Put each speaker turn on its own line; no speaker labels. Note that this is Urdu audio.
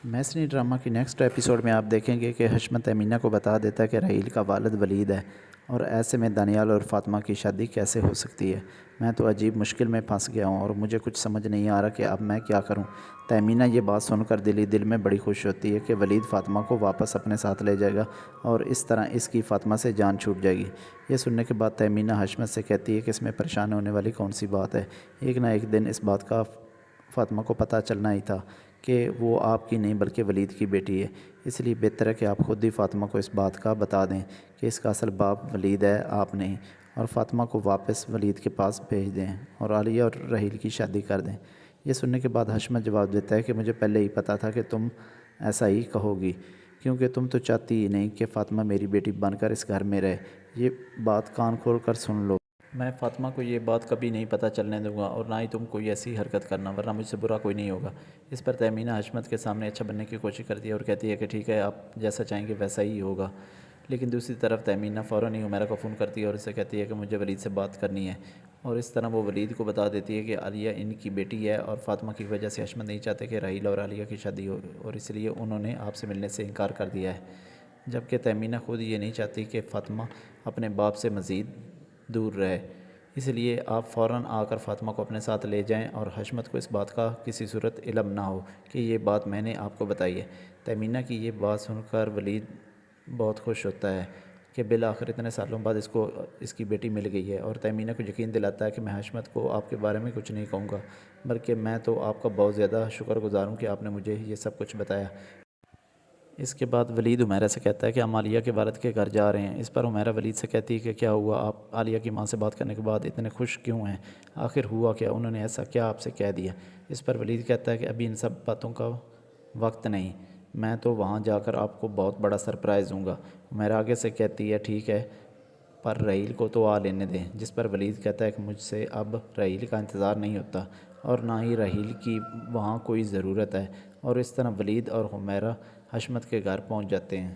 میسنی ڈرامہ کی نیکسٹ ایپیسوڈ میں آپ دیکھیں گے کہ حشمت امینہ کو بتا دیتا ہے کہ رحیل کا والد ولید ہے، اور ایسے میں دانیال اور فاطمہ کی شادی کیسے ہو سکتی ہے۔ میں تو عجیب مشکل میں پھنس گیا ہوں اور مجھے کچھ سمجھ نہیں آ رہا کہ اب میں کیا کروں۔ تیمینہ یہ بات سن کر دل میں بڑی خوش ہوتی ہے کہ ولید فاطمہ کو واپس اپنے ساتھ لے جائے گا اور اس طرح اس کی فاطمہ سے جان چھوٹ جائے گی۔ یہ سننے کے بعد تیمینہ حشمت سے کہتی ہے کہ اس میں پریشان ہونے والی کون سی بات ہے، ایک نہ ایک دن اس بات کا فاطمہ کو پتہ چلنا ہی تھا کہ وہ آپ کی نہیں بلکہ ولید کی بیٹی ہے۔ اس لیے بہتر ہے کہ آپ خود ہی فاطمہ کو اس بات کا بتا دیں کہ اس کا اصل باپ ولید ہے، آپ نہیں، اور فاطمہ کو واپس ولید کے پاس بھیج دیں اور عالیہ اور رحیل کی شادی کر دیں۔ یہ سننے کے بعد حشمت جواب دیتا ہے کہ مجھے پہلے ہی پتہ تھا کہ تم ایسا ہی کہو گی، کیونکہ تم تو چاہتی ہی نہیں کہ فاطمہ میری بیٹی بن کر اس گھر میں رہے۔ یہ بات کان کھول کر سن لو۔ میں فاطمہ کو یہ بات کبھی نہیں پتہ چلنے دوں گا، اور نہ ہی تم کوئی ایسی حرکت کرنا، ورنہ مجھ سے برا کوئی نہیں ہوگا۔ اس پر تیمینہ حشمت کے سامنے اچھا بننے کی کوشش کرتی ہے اور کہتی ہے کہ ٹھیک ہے، آپ جیسا چاہیں گے ویسا ہی ہوگا۔ لیکن دوسری طرف تیمینہ فوراً ہی عمیرہ کو فون کرتی ہے اور اسے کہتی ہے کہ مجھے ولید سے بات کرنی ہے، اور اس طرح وہ ولید کو بتا دیتی ہے کہ عالیہ ان کی بیٹی ہے اور فاطمہ کی وجہ سے حشمت نہیں چاہتے کہ رحیل اور عالیہ کی شادی ہو، اور اس لیے انہوں نے آپ سے ملنے سے انکار کر دیا ہے۔ جبکہ تیمینہ خود یہ نہیں چاہتی کہ فاطمہ اپنے باپ سے مزید دور رہے۔ اس لیے آپ فوراً آ کر فاطمہ کو اپنے ساتھ لے جائیں اور حشمت کو اس بات کا کسی صورت علم نہ ہو کہ یہ بات میں نے آپ کو بتائی ہے۔ تیمینہ کی یہ بات سن کر ولید بہت خوش ہوتا ہے کہ بالآخر اتنے سالوں بعد اس کو اس کی بیٹی مل گئی ہے، اور تیمینہ کو یقین دلاتا ہے کہ میں حشمت کو آپ کے بارے میں کچھ نہیں کہوں گا، بلکہ میں تو آپ کا بہت زیادہ شکر گزار ہوں کہ آپ نے مجھے یہ سب کچھ بتایا۔ اس کے بعد ولید عمیرہ سے کہتا ہے کہ ہم عالیہ کے والد کے گھر جا رہے ہیں۔ اس پر عمیرہ ولید سے کہتی ہے کہ کیا ہوا، آپ عالیہ کی ماں سے بات کرنے کے بعد اتنے خوش کیوں ہیں، آخر ہوا کیا، انہوں نے ایسا کیا آپ سے کہہ دیا۔ اس پر ولید کہتا ہے کہ ابھی ان سب باتوں کا وقت نہیں، میں تو وہاں جا کر آپ کو بہت بڑا سرپرائز دوں گا۔ عمیرہ آگے سے کہتی ہے ٹھیک ہے، پر رحیل کو تو آ لینے دیں، جس پر ولید کہتا ہے کہ مجھ سے اب رحیل کا انتظار نہیں ہوتا، اور نہ ہی رحیل کی وہاں کوئی ضرورت ہے، اور اس طرح ولید اور عمیرہ حشمت کے گھر پہنچ جاتے ہیں۔